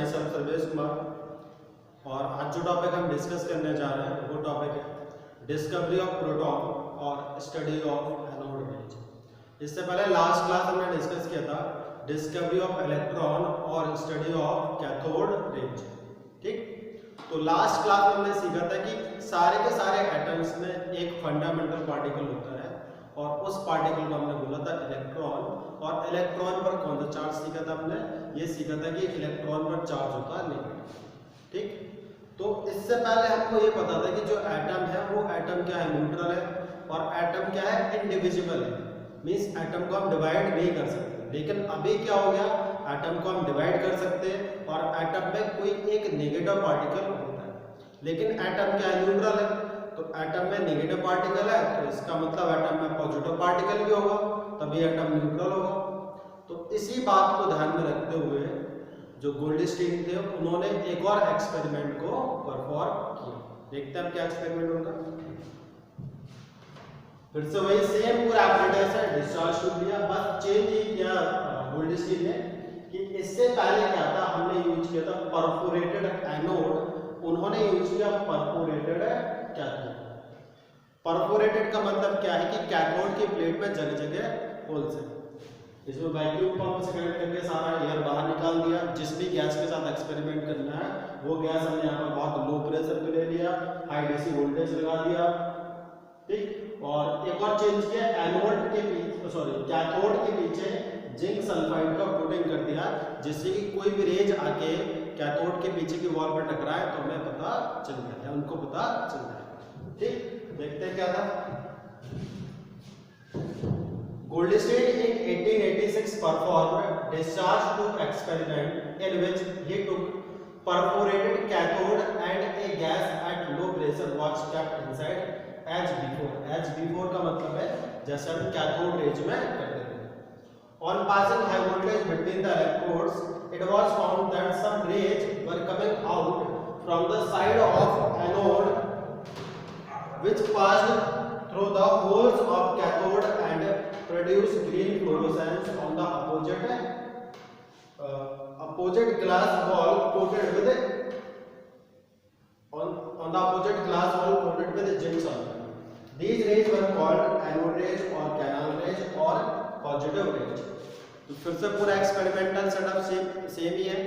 My self Sarvesh Kumar और आज जो टॉपिक हम डिस्कस करने जा रहे हैं वो टॉपिक है डिस्कवरी ऑफ प्रोटॉन और स्टडी ऑफ एनोड रेंज। इससे पहले लास्ट क्लास हमने डिस्कस किया था डिस्कवरी ऑफ इलेक्ट्रॉन और स्टडी ऑफ कैथोड रेंज। ठीक, तो लास्ट क्लास में हमने सीखा था कि सारे के सारे एटम्स में एक फंडामेंटल पार्टिकल होता है और उस पार्टिकल को हमने बोला था इलेक्ट्रॉन, और इलेक्ट्रॉन पर कौन सा चार्ज सीखा था हमने, ये सीखा था कि इलेक्ट्रॉन पर चार्ज होता है नेगेटिव। ठीक, तो इससे पहले हमको ये पता था कि जो एटम है वो एटम क्या है, न्यूट्रल है, और एटम क्या है, इंडिविजिबल है, मींस एटम को हम डिवाइड नहीं कर सकते। लेकिन अभी क्या हो गया, एटम को हम डिवाइड कर सकते हैं और एटम में कोई एक नेगेटिव पार्टिकल होता है। लेकिन एटम क्या है, न्यूट्रल है, तो एटम में नेगेटिव पार्टिकल है तो इसका मतलब एटम में पॉजिटिव पार्टिकल भी होगा, तभी एटम न्यूट्रल होगा। तो इसी बात को ध्यान में रखते हुए जो गोल्डस्टीन थे उन्होंने एक और एक्सपेरिमेंट को परफॉर्म किया। देखते हैं क्या एक्सपेरिमेंट होगा। फिर से वही सेम पूरा एप्रेटिस है, डिस्चार्ज ट्यूब लिया, बस चेंज ही किया गोल्डस्टीन ने कि इससे पहले क्या था, हमने यूज किया था परफोरेटेड एनोड, उन्होंने यूज किया परफोरेटेड कैथोड। परफोरेटेड का मतलब क्या है कि कैथोड की प्लेट में जगह जगह होल्स है, इसमें वैक्यूम पंप से कनेक्ट करके सारा एयर बाहर निकाल दिया। जिस भी गैस के साथ एक्सपेरिमेंट करना है वो गैस हमने यहाँ पर बहुत लो प्रेशर पे ले लिया, हाई डीसी वोल्टेज लगा दिया। ठीक, और एक और चेंज किया, एनोड के पीछे कैथोड के पीछे जिंक सल्फाइड का कोटिंग कर दिया, जिससे कि कोई भी रेज आके कैथोड के पीछे की वॉल पर टकराए तो हमें पता चल जाता है, उनको पता चल जाए। ठीक, देखते हैं क्या था। Goldstein in 1886 performed discharge tube experiment in which he took perforated cathode and a gas at low pressure was kept inside as before. As before का मतलब है जैसे हम कैथोड रेज में करते थे। On passing high voltage between the electrodes, it was found that some rays were coming out from the side of anode, which passed through the holes of cathode and produce green fluorescence on the opposite glass wall coated with zinc sulfide. These rays were called anode rays or canal rays or positive rays. तो फिर से पूरा experimental setup same ही है।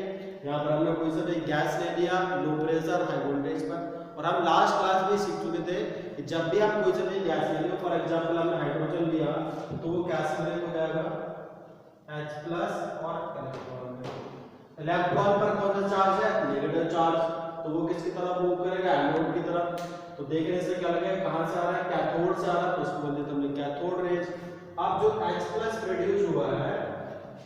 यहाँ पर हमने कोई सा भी गैस ले लिया लो प्रेशर हाई वोल्टेज पर, और हम लास्ट क्लास में सीख चुके थे कि जब भी आप कोई सा भी गैस ले लो, फॉर एग्जांपल हमने हाइड्रोजन लिया तो वो कैसे ब्रेक हो जाएगा, H+ और इलेक्ट्रॉन पर कौन सा चार्ज है, नेगेटिव चार्ज, तो वो किसकी तरफ मूव करेगा, एनोड की तरफ। तो देखने से क्या लगेगा कहां से आ रहा है, कैथोड से आ रहा है, तो उसको बोलते हैं हमने कैथोड रेज। अब जो H+ प्रोड्यूस हुआ है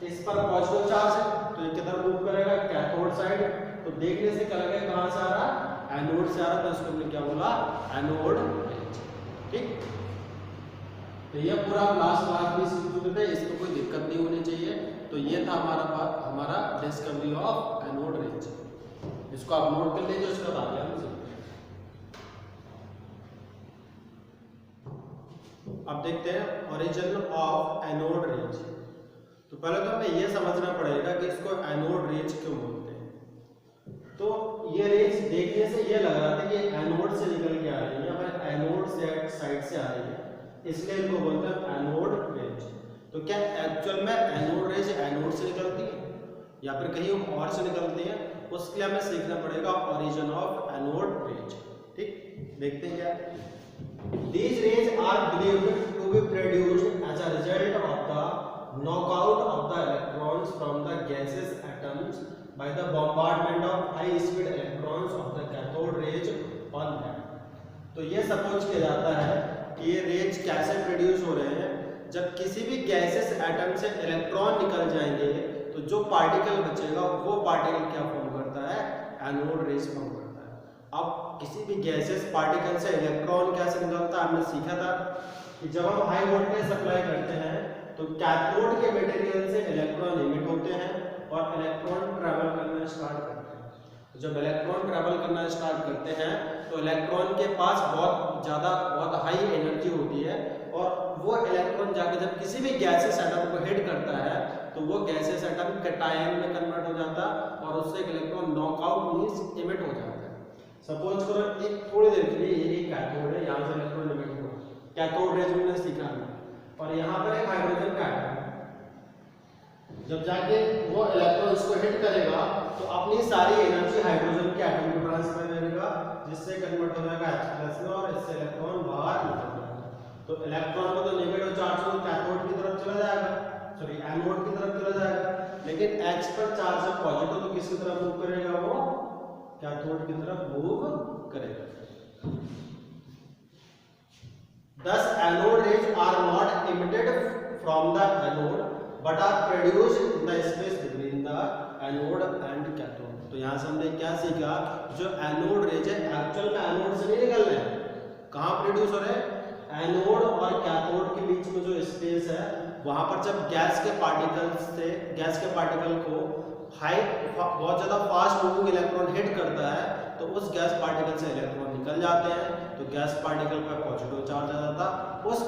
इस पर पॉजिटिव चार्ज है तो ये किधर मूव करेगा, कैथोड साइड, तो देखने से क्या लगेगा कहां से आ रहा है, एनोड से आ रहा है, तो इसको हमने क्या बोला, एनोड रेज। ठीक, तो ये पूरा लास्ट क्लास में सीख चुके थे, इसमें कोई दिक्कत नहीं होनी चाहिए। तो ये था हमारा डिस्कवरी ऑफ एनोड रेंज, इसको आप नोट कर लीजिए, उसके बाद आगे हम सीखते हैं। अब देखते हैं ओरिजिन ऑफ एनोड रेंज। तो पहले तो हमें ये समझना पड़ेगा कि इसको एनोड रेंज क्यों बोलते हैं। तो ये रेंज देखने से ये लग रहा था कि एनोड से निकल के आ रही है या फिर एनोड से साइड से आ रही है, इसलिए इनको बोलते हैं एनोड रेंज। तो क्या एक्चुअल में एनोड रेंज एनोड से निकलती है या फिर कहीं और से निकलती है, उसके लिए हमें सीखना पड़ेगा ओरिजिन ऑफ एनोड रेंज। ठीक, देखते हैं क्या। These rays are believed to be produced as a result of the knockout of the electrons from the gaseous atoms by the bombardment of high speed electrons of the cathode rays on them। तो ये suppose किया जाता है कि ये raise कैसे produce हो रहे हैं, जब किसी भी गैसेस एटम से इलेक्ट्रॉन निकल जाएंगे तो जो पार्टिकल बचेगा वो पार्टिकल क्या फॉर्म करता है, एनोड रेज फॉर्म करता है। अब किसी भी गैसेस पार्टिकल से इलेक्ट्रॉन कैसे निकलता है, हमने सीखा था कि जब हम हाई वोल्टेज सप्लाई करते हैं तो कैथोड के मटेरियल से इलेक्ट्रॉन इमिट होते हैं और इलेक्ट्रॉन ट्रैवल करना स्टार्ट करते हैं। जब इलेक्ट्रॉन ट्रैवल करना स्टार्ट करते हैं तो इलेक्ट्रॉन के पास बहुत हाई एनर्जी होती है और वो इलेक्ट्रॉन जाकर जब किसी भी गैसेस एटम को हिट करता है तो वो गैसेस एटम कैटायन में कन्वर्ट हो जाता है और उससे एक इलेक्ट्रॉन नॉकआउट मींस इमिट हो जाता है। सपोज करो एक थोड़ी देर के लिए एक कैथोड है, यहाँ से इलेक्ट्रॉन इमिट हुआ, कैथोड रेज हमने सीखा और यहाँ पर एक हाइड्रोजन का एटम है। जब जाके वो इलेक्ट्रॉन इसको हिट करेगा तो अपनी सारी एनर्जी हाइड्रोजन के एटम को ट्रांसफर करेगा जिससे कन्वर्ट हो जाएगा H+ में और इससे इलेक्ट्रॉन बाहर निकल जाएगा। तो इलेक्ट्रॉन को तो नेगेटिव चार्ज को कैथोड की तरफ चला जाएगा, सॉरी एनोड की तरफ चला जाएगा, लेकिन H पर चार्ज है पॉजिटिव तो किसकी तरफ मूव करेगा, वो कैथोड की तरफ मूव करेगा। Thus anode rays are not emitted from the anode but are produced in the space between the anode and cathode। तो यहाँ से हमने क्या सीखा, जो एनोड रेज है एक्चुअल में एनोड से नहीं निकल रहे हैं, कहाँ प्रोड्यूस हो रहे हैं, एनोड और कैथोड के बीच में जो स्पेस है वहां पर जब गैस के पार्टिकल को बहुत ज्यादा फास्ट मूविंग इलेक्ट्रॉन हिट करता है तो उस गैस पार्टिकल से इलेक्ट्रॉन निकल जाते हैं तो गैस पार्टिकल पर पॉजिटिव चार्ज आ जाता है, उस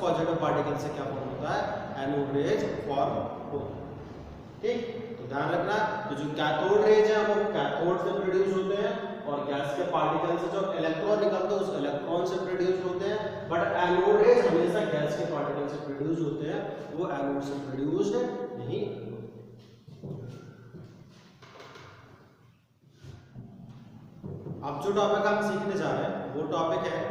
पॉजिटिव पार्टिकल से क्या फॉर्म होता है, एनोड रेज फॉर्म होता है। ठीक, तो ध्यान रखना तो जो कैथोड रेज है वो कैथोड से प्रोड्यूस होते हैं और गैस के पार्टिकल से जो इलेक्ट्रॉन निकलते हैं उस इलेक्ट्रॉन से प्रोड्यूस होते हैं, बट एनोड रेज हमेशा गैस के पार्टिकल से प्रोड्यूस होते हैं, वो एनोड से प्रोड्यूस्ड नहीं होते। अब जो टॉपिक हम सीखने जा रहे हैं वो टॉपिक है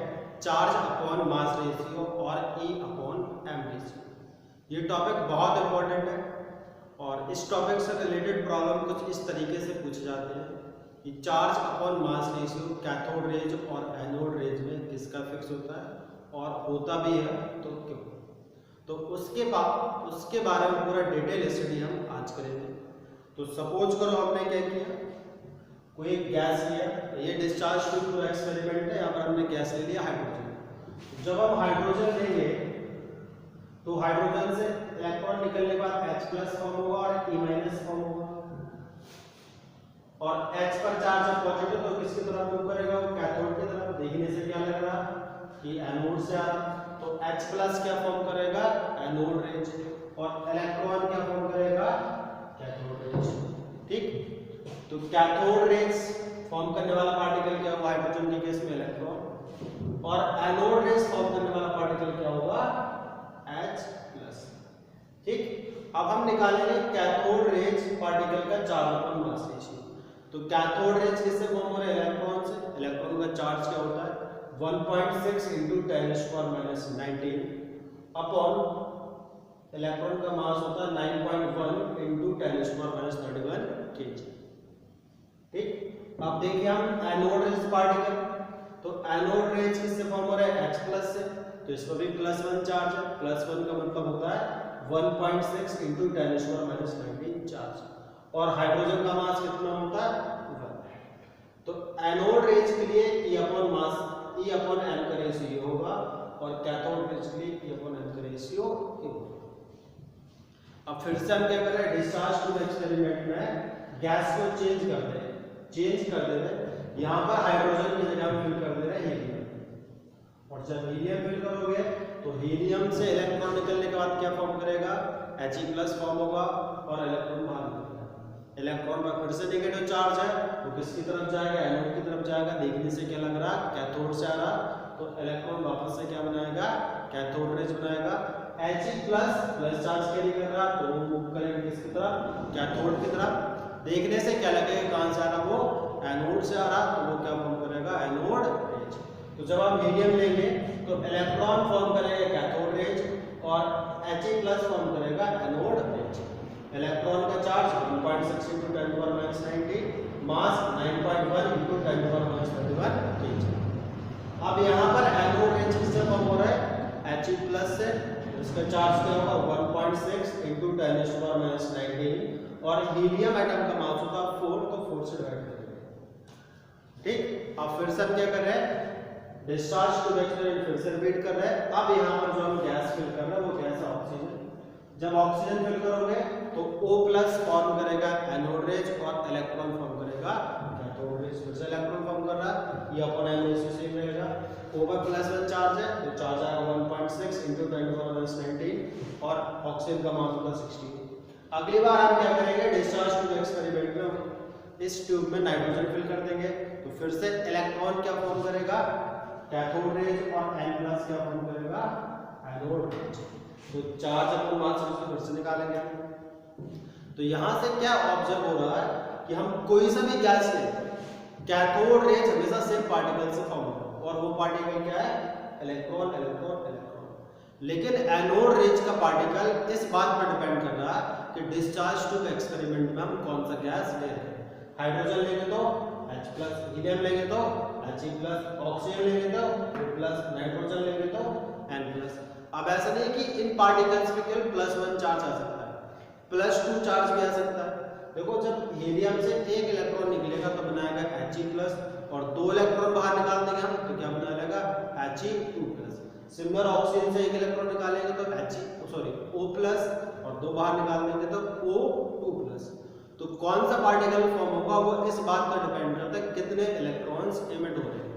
चार्ज अपॉन मास रेशियो और E अपॉन M रेशियो। ये टॉपिक बहुत इंपॉर्टेंट है और इस टॉपिक से रिलेटेड प्रॉब्लम कुछ इस तरीके से पूछे जाते हैं कि charge upon mass ratio cathode rays और एनोड रेज में किसका फिक्स होता है और होता भी है तो क्यों। तो उसके बारे में पूरा डिटेल स्टडी हम आज करेंगे। तो सपोज करो हमने क्या किया, कोई एक गैस लिया, ये डिस्चार्ज टू एक्सपेरिमेंट है, यहाँ पर हमने गैस ले लिया हाइड्रोजन। जब हम हाइड्रोजन लेंगे तो हाइड्रोजन से इलेक्ट्रॉन निकलने के बाद H+ फॉर्म होगा और E- फॉर्म होगा और H पर चार्ज है पॉजिटिव तो किसकी तरफ मूव करेगा, वो कैथोड की तरफ। देखने से क्या लग रहा कि एनोड से आ रहा, तो H+ क्या फॉर्म करेगा, एनोड रेज, और इलेक्ट्रॉन क्या फॉर्म करेगा, कैथोड रेज। ठीक, तो कैथोड रेज फॉर्म करने वाला पार्टिकल क्या होगा, हाइड्रोजन के केस में इलेक्ट्रॉन, और एनोड रेज फॉर्म करने वाला पार्टिकल क्या होगा, H+। ठीक, अब हम निकालेंगे कैथोड रेज पार्टिकल का चार्ज अपॉन मास रेशियो। तो कैथोड रेज किससे फॉर्म हो रहा है, इलेक्ट्रॉन से। इलेक्ट्रॉन का चार्ज क्या होता है, 1.6 × 10⁻19 अपॉन इलेक्ट्रॉन का मास होता है 9.1 × 10⁻31 kg। ठीक, अब देखिए हम एनोड रेज पार्टिकल, तो एनोड रेज किससे फॉर्म हो रहा है, H+ से, तो इस पर भी +1 चार्ज है। +1 का मतलब होता है 1.6 × 10⁻19 चार्ज, और हाइड्रोजन का मास कितना होता है, 1। तो एनोड रेज के लिए E अपॉन M का रेशियो ये होगा और कैथोड रेज के लिए E अपॉन M का रेशियो ये होगा। अब फिर से हम क्या कर रहे हैं, डिस्चार्ज टू एक्सपेरिमेंट में गैस को चेंज कर दे रहे हैं। यहाँ पर हाइड्रोजन की जगह फिल कर दे रहे हैं हीलियम, और जब हीलियम फिल करोगे तो हीलियम से इलेक्ट्रॉन निकलने के बाद क्या फॉर्म करेगा, He+ फॉर्म होगा और इलेक्ट्रॉन बाहर निकलेगा। इलेक्ट्रॉन पर फिर से नेगेटिव चार्ज है, वो किसकी तरफ जाएगा, एनोड की तरफ जाएगा। देखने से क्या लग रहा, कैथोड से आ रहा, तो इलेक्ट्रॉन वापस से क्या बनाएगा, कैथोड रेज बनाएगा। He+ चार्ज कैरी कर रहा तो वो मूव करेगा किसकी तरफ, कैथोड की तरफ। देखने से क्या लगेगा, कहां से आ रहा, वो एनोड से आ रहा, तो वो क्या फॉर्म करेगा, एनोड रेज। तो जब हम हीलियम लेंगे तो इलेक्ट्रॉन फॉर्म करेगा कैथोड रेज और He+ फॉर्म करेगा एनोड रेज। इलेक्ट्रॉन का चार्ज 1.6 × 10⁻19, मास 9.1 × 10⁻31 kg। अब यहाँ पर एनोड रेज किससे फॉर्म हो रहा है, He+ से, इसका चार्ज क्या होगा, 1.6 × 10⁻19, और हीलियम एटम का मास होता है 4, तो 4 से डिवाइड करेंगे। ठीक, अब फिर से हम क्या कर रहे हैं, डिस्चार्ज टू एक्सपेरिमेंट फिर से रिपीट कर रहे हैं। अब यहाँ पर जो हम गैस फिल कर रहे हैं वो गैस है ऑक्सीजन। जब ऑक्सीजन फिल करोगे तो O+ फॉर्म करेगा एनोड रेज और इलेक्ट्रॉन फॉर्म करेगा रहेगा कैथोड रेज, फिर से इलेक्ट्रॉन फॉर्म कर रहा है, ये अपॉन m रेशियो सेम रहेगा। O पर +1 चार्ज है तो चार्ज आएगा 1.6 × 10⁻19 और ऑक्सीजन का मास होगा 16। अगली बार हम क्या करेंगे, डिस्चार्ज ट्यूब एक्सपेरिमेंट में हम इस ट्यूब में नाइट्रोजन फिल कर देंगे, तो फिर से इलेक्ट्रॉन क्या फॉर्म करेगा, कैथोड रेज, और N+ क्या फॉर्म करेगा, एनोड रेज। तो चार्ज अपॉन मास रेशियो फिर से निकालेंगे। तो यहां से क्या ऑब्जर्व हो रहा है कि हम कोई सा भी गैस ले, कैथोड रेज हमेशा सेम पार्टिकल से फॉर्म होगा, और वो पार्टिकल क्या है, इलेक्ट्रॉन इलेक्ट्रॉन इलेक्ट्रॉन। लेकिन एनोड रेज का पार्टिकल इस बात पर डिपेंड कर रहा है कि डिस्चार्ज ट्यूब एक्सपेरिमेंट में हम कौन सा गैस ले रहे हैं। हाइड्रोजन लेंगे तो H+, हीलियम लेंगे तो He+, ऑक्सीजन लेंगे तो O+, नाइट्रोजन लेंगे तो N+। अब ऐसा नहीं कि इन पार्टिकल्स में केवल +1 चार्ज आ सकता है, +2 चार्ज भी आ सकता है। देखो जब हीलियम से एक इलेक्ट्रॉन निकलेगा तो बनाएगा He+, और 2 इलेक्ट्रॉन बाहर निकाल देंगे हम तो क्या बनाएगा, He2+। सिमिलर ऑक्सीजन से एक इलेक्ट्रॉन निकालेंगे तो O+, और 2 बाहर निकाल देंगे तो O2+। तो कौन सा पार्टिकल फॉर्म होगा वो इस बात पर डिपेंड करता है कितने इलेक्ट्रॉन्स इमिट हो रहे हैं।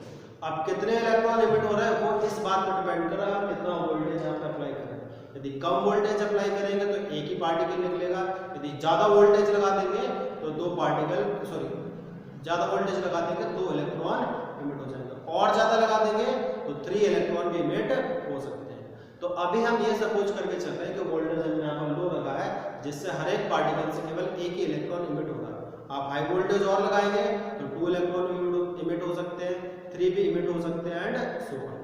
अब कितने इलेक्ट्रॉन इमिट हो रहे हैं वो इस बात पर डिपेंड कर रहा है कितना वोल्टेज यहाँ पे अप्लाई करें। यदि कम वोल्टेज अप्लाई करेंगे तो एक ही पार्टिकल निकलेगा, यदि ज्यादा वोल्टेज लगा देंगे तो ज्यादा वोल्टेज लगा देंगे 2 इलेक्ट्रॉन इमिट हो जाएंगे, और ज्यादा लगा देंगे तो 3 इलेक्ट्रॉन भी इमिट हो सकते हैं। तो अभी हम ये सपोज करके चल रहे हैं कि वोल्टेज हमने यहाँ पर लो लगा है, जिससे हर एक पार्टिकल से केवल एक ही इलेक्ट्रॉन इमिट होगा। आप हाई वोल्टेज और लगाएंगे तो 2 इलेक्ट्रॉन इमिट हो सकते हैं, 3 भी इमिट हो सकते हैं, एंड सो ऑन।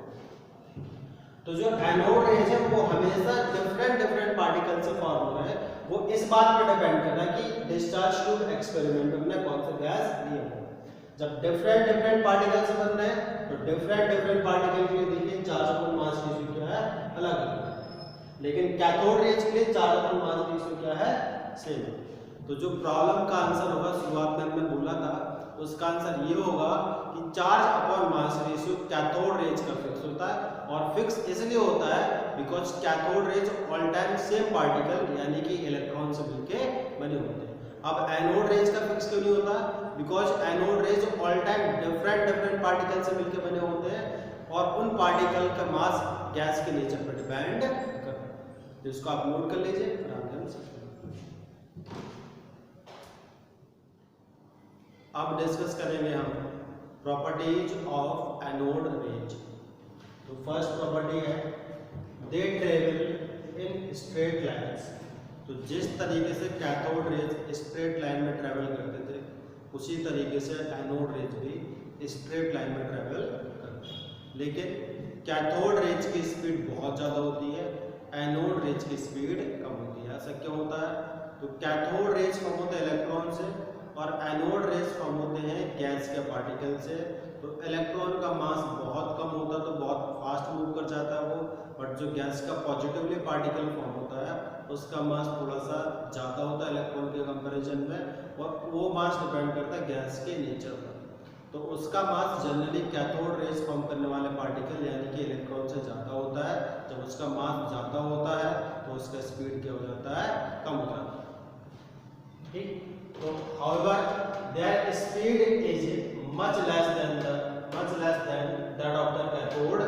तो जो एनोड रेज है वो हमेशा डिफरेंट पार्टिकल से फॉर्म हो रहा है, वो इस बात पर डिपेंड कर रहा है कि डिस्चार्ज ट्यूब एक्सपेरिमेंट में कौन सा गैस लिया है। जब डिफरेंट पार्टिकल से बन रहे हैं तो डिफरेंट पार्टिकल के लिए देखिए चार्ज अपॉन मास रेशियो क्या है, अलग अलग है, लेकिन कैथोड रेज के लिए चार्ज अपॉन मास रेशियो क्या है, सेम है। तो जो प्रॉब्लम का आंसर होगा, शुरुआत में हमने बोला था, उसका आंसर ये होगा कि charge upon mass ratio cathode rays का फिक्स होता है, और फिक्स इसलिए होता है because cathode rays all time same particle यानी कि इलेक्ट्रॉन से मिलके बने होते हैं। अब एनोड रेज का फिक्स क्यों नहीं होता, because anode rays all time different particle से मिलके बने होते हैं, और उन पार्टिकल का मास गैस के नेचर पर डिपेंड करता है। जिसको आप नोट कर लीजिए, आराम से। अब डिस्कस करेंगे हम प्रॉपर्टीज ऑफ एनोड रेज। तो फर्स्ट प्रॉपर्टी है they travel in straight lines. तो जिस तरीके से कैथोड रेज स्ट्रेट लाइन में ट्रेवल करते थे, उसी तरीके से एनोड रेज भी स्ट्रेट लाइन में ट्रेवल करते हैं। लेकिन कैथोड रेज की स्पीड बहुत ज़्यादा होती है, एनोड रेज की स्पीड कम होती है। ऐसा क्यों होता है, तो कैथोड रेज फॉर्म होते हैं इलेक्ट्रॉन से, और एनोड रेज फॉर्म होते हैं गैस के पार्टिकल से। तो इलेक्ट्रॉन का मास बहुत कम होता है तो बहुत फास्ट मूव कर जाता है वो, बट जो गैस का पॉजिटिवली पार्टिकल फॉर्म होता है उसका मास थोड़ा सा ज़्यादा होता है इलेक्ट्रॉन के कंपैरिजन में, और वो मास डिपेंड करता है गैस के नेचर पर। तो उसका मास जनरली कैथोड रेज फॉर्म करने वाले पार्टिकल यानी कि इलेक्ट्रॉन से ज़्यादा होता है। जब उसका मास ज़्यादा होता है तो उसका स्पीड क्या हो जाता है, कम हो जाता है। ठीक, तो however their speed is much less than that of the cathode।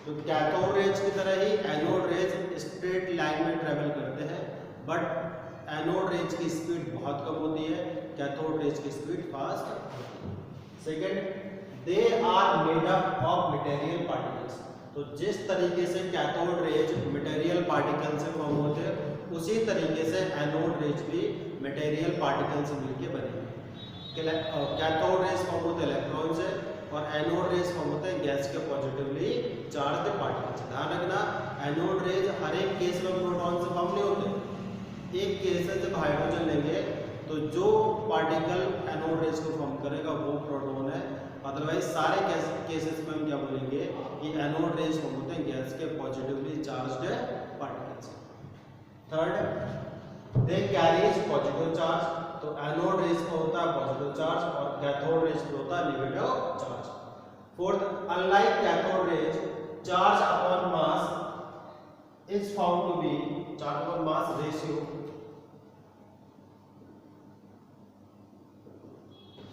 तो कैथोड रेज की तरह ही एनोड रेज स्ट्रेट लाइन में ट्रेवल करते हैं, बट एनोड रेज की स्पीड बहुत कम होती है, कैथोड रेज की स्पीड फास्ट होती है। Second, they are made up of material particles. तो जिस तरीके से कैथोड रेज मटेरियल पार्टिकल से फॉर्म होते हैं, उसी तरीके से एनोड रेज भी मटेरियल पार्टिकल से मिलके बने। कैथोड रेज फॉर्म होते हैं इलेक्ट्रॉन से, और एनोड रेज फॉर्म होते हैं गैस के पॉजिटिवली चार्ज्ड पार्टिकल से। ध्यान रखना, एनोड रेज हर एक केस में प्रोटॉन से फॉर्म नहीं होते। एक केस है जब हाइड्रोजन लेंगे तो जो पार्टिकल एनोड रेज को फॉर्म करेगा वो प्रोटॉन है, अदरवाइज सारे केसेस में हम क्या बोलेंगे कि एनोड रेज फॉर्म होते हैं गैस के पॉजिटिवली चार्ज्ड पार्टिकल से। Third, they carries positive charge. तो एनोड रेज का होता है पॉजिटिव चार्ज और कैथोड रेज का होता है negative charge. Fourth, unlike cathode rays, charge upon mass is found to be, charge upon mass ratio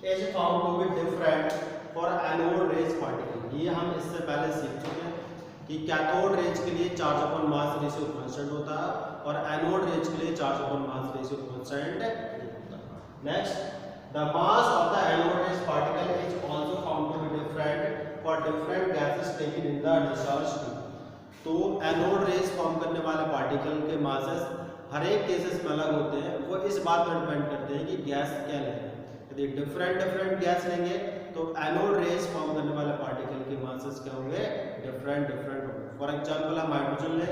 is found to be different for anode rays particle। ये हम इससे पहले सीख चुके हैं कि कैथोड रेज के लिए charge upon mass ratio constant होता है और एनोड रेज के लिए charge upon mass ratio constant नहीं होता। Next, the mass of the anode rays particle is also found to be different for different gases taken in the discharge tube. तो anode rays form करने वाले particle के masses हर एक cases में अलग होते हैं। वो इस बात पर डिपेंड करते हैं कि गैस क्या लेंगे। यदि डिफरेंट गैस लेंगे तो एनोड रेज फॉर्म करने वाले पार्टिकल के मासेस क्या होंगे, डिफरेंट होंगे। फॉर एग्जांपल हम हाइड्रोजन ले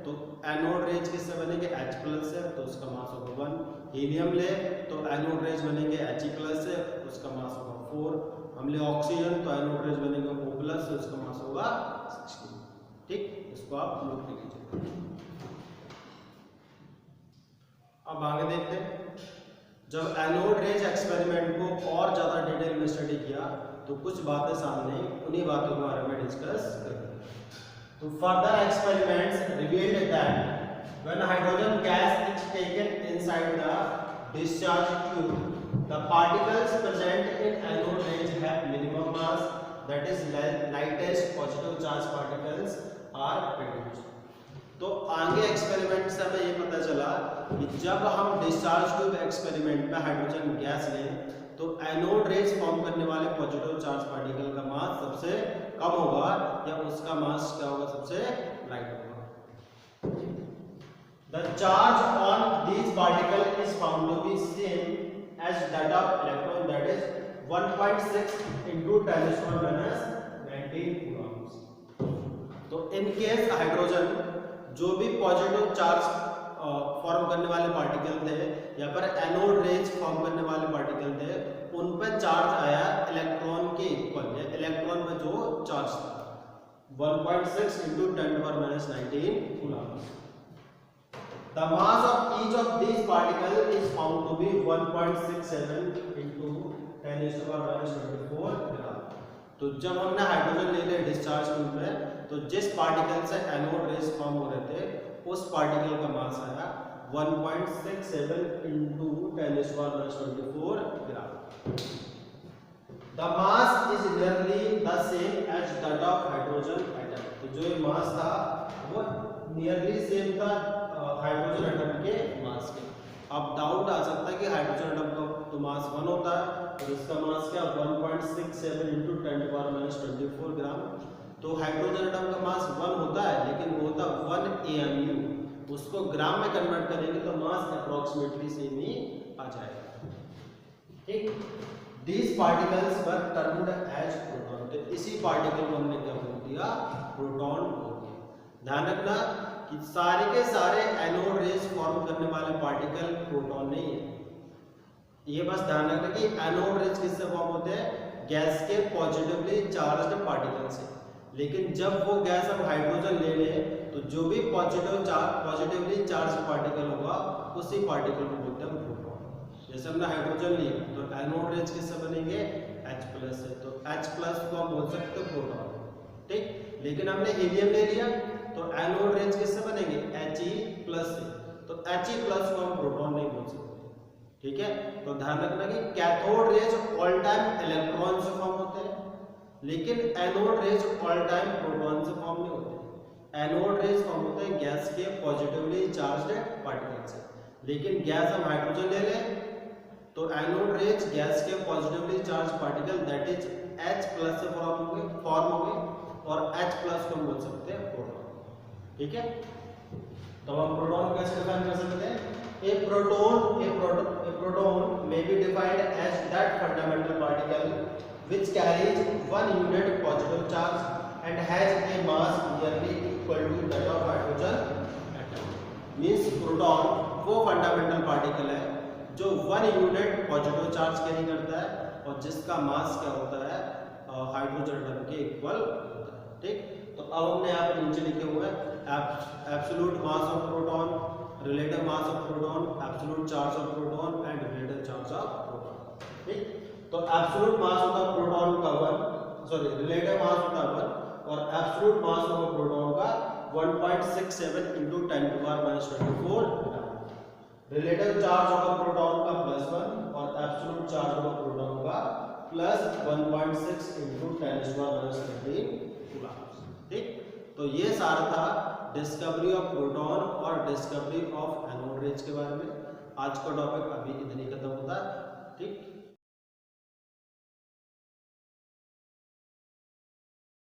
तो एनोड रेज किससे बनेंगे, H+ से, तो उसका मास होगा 1। हीलियम ले तो एनोड रेज बनेंगे He+ से, उसका मास होगा 4। हम ले ऑक्सीजन तो एनोड रेज बनेंगे O+ से, उसका मास होगा 16। ठीक, इसको आप नोट कर लीजिए। अब आगे देखते हैं। जब एनोड रेज एक्सपेरिमेंट को और ज़्यादा डिटेल में स्टडी किया तो कुछ बातें सामने, उन्हीं बातों के बारे में डिस्कस करेंगे। तो further experiments revealed that when hydrogen gas is taken inside the discharge tube, the particles present in anode rays have minimum mass, that is lightest positive charge particles are produced. तो आगे experiment से हमें ये पता चला कि जब हम डिस्चार्ज ट्यूब एक्सपेरिमेंट में हाइड्रोजन गैस लें तो एनोड रेज फॉर्म करने वाले पॉजिटिव चार्ज पार्टिकल का मास सबसे कम होगा या उसका मास क्या होगा, सबसे लाइट होगा। The charge on these particle is found to be same as that of electron, that is 1.6 × 10⁻⁻19 coulombs. तो इन केस हाइड्रोजन जो भी पॉजिटिव चार्ज फॉर्म करने वाले पार्टिकल थे या पर एनोड रेज फॉर्म करने वाले पार्टिकल थे, उन पर चार्ज आया इलेक्ट्रॉन के इक्वल, या इलेक्ट्रॉन में जो चार्ज था 1.6 × 10⁻19 coulombs. The mass of each of these particle is found to be 1.67 × 10⁻24 gram. तो जब हमने हाइड्रोजन ले लिया डिस्चार्ज ट्यूब में तो जिस पार्टिकल से एनोड रेज फॉर्म हो रहे थे उस पार्टिकल का मास आया 1.67 × 10⁻24 ग्राम। The mass is nearly the same as that of hydrogen atom. तो जो ये मास था वो नियरली सेम था हाइड्रोजन एटम के मास के। अब डाउट आ सकता है कि हाइड्रोजन एटम का तो मास 1 होता है और इसका मास क्या 1.67 × 10⁻24 ग्राम। तो हाइड्रोजन एटम का मास 1 होता है लेकिन वो होता 1 AMU। उसको ग्राम में कन्वर्ट करेंगे तो मास अप्रोक्सीमेटली सेम ही आ जाएगा। ठीक, these particles were termed as proton. तो इसी पार्टिकल को हमने क्या बोल दिया, प्रोटॉन बोल दिया। ध्यान रखना कि सारे के सारे एनोड रेज फॉर्म करने वाले पार्टिकल प्रोटॉन नहीं है। ये बस ध्यान रखना कि एनोड रेज किससे फॉर्म होते हैं, गैस के पॉजिटिवली चार्ज्ड पार्टिकल से। लेकिन जब वो गैस हम हाइड्रोजन ले लें तो जो भी पॉजिटिवली चार्ज पार्टिकल होगा उसी पार्टिकल को बोलते हैं प्रोटॉन। जैसे हमने हाइड्रोजन लिया तो एनोड रेज किससे बनेंगे, H+ से, तो H+ को हम बोल सकते हैं प्रोटॉन। ठीक, लेकिन हमने हीलियम ले लिया तो एनोड रेज किससे बनेंगे, He+ से, तो He+ को हम प्रोटॉन नहीं बोल सकते। ठीक है, तो ध्यान रखना कि cathode rays all time electron से फॉर्म होते हैं लेकिन anode rays all time proton से फॉर्म नहीं होते। एनोड रेज फॉर्म होते हैं गैस के पॉजिटिवली चार्ज्ड पार्टिकल से। लेकिन गैस हम हाइड्रोजन ले लें तो एनोड रेज गैस के positively charge particle that is H+ से फॉर्म होंगे और H+ को हम बोल सकते हैं प्रोटॉन। ठीक है, तो हम प्रोटॉन को कैसे डिफाइन कर सकते हैं, A proton may be defined as that fundamental particle which carries 1 unit positive charge and has a mass nearly equal to that of hydrogen atom. Means proton वो fundamental particle है जो 1 unit positive charge carry करता है और जिसका मास क्या होता है, हाइड्रोजन एटम के इक्वल होता है। ठीक, तो अब हमने यहाँ पर नीचे लिखे हुए हैं absolute mass of proton, relative mass of proton, absolute charge of proton and relative charge of proton। ठीक, तो absolute mass होता है प्रोटॉन का 1, relative mass होता है 1 और absolute mass होगा प्रोटॉन का 1.67 × 10⁻24 ग्राम। रिलेटिव चार्ज होगा प्रोटॉन का +1 और एब्सोल्यूट चार्ज होगा प्रोटॉन का +1.6 × 10⁻13 कूलम्ब। ठीक, तो ये सारा था डिस्कवरी ऑफ प्रोटॉन और डिस्कवरी ऑफ एनोड रेज के बारे में। आज का टॉपिक अभी इतनी खत्म होता है। ठीक।